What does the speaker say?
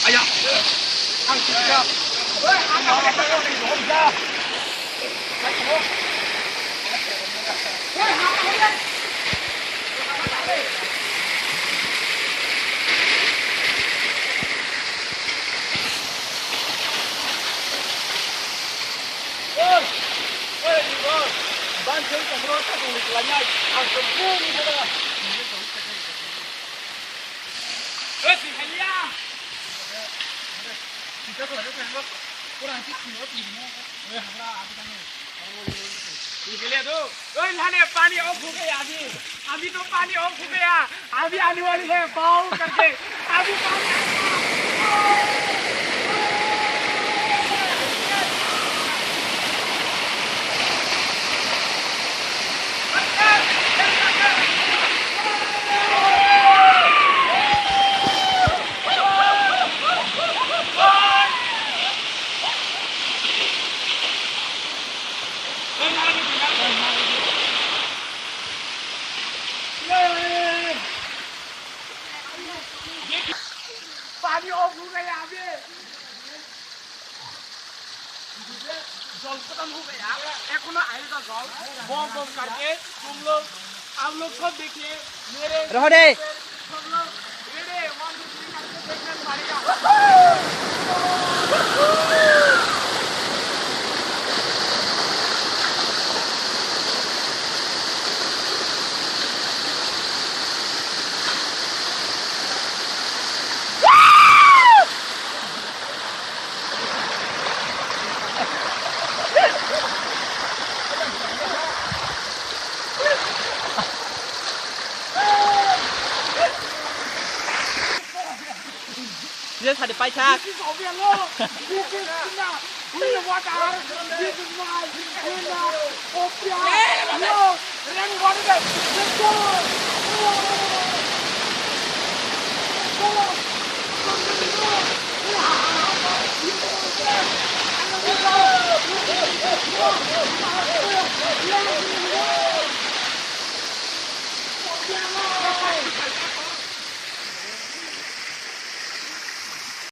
哎呀，看起来，完全怎么这种人家是不你的。哎，谁还呀？你这个说，不然去我比呢？我还不拉不干呢。निकले तो ओए लाने पानी ऑफ हो गया अभी तो पानी ऑफ हो गया अभी आने वाली है बाऊ करके अभी पानी पानी ऑफ हो गया अभी जल खत्म हो गया एकोना आएगा जल बम बम करके तुम लोग आप लोग सब देखिए मेरे रहो दे सब लोग रेडी 1 2 3 करके देखने मारेगा Dia ada pacar. This is Obiango. This is China. We the water. This is my China. Obiango. No. Run water. Let's go. Come on.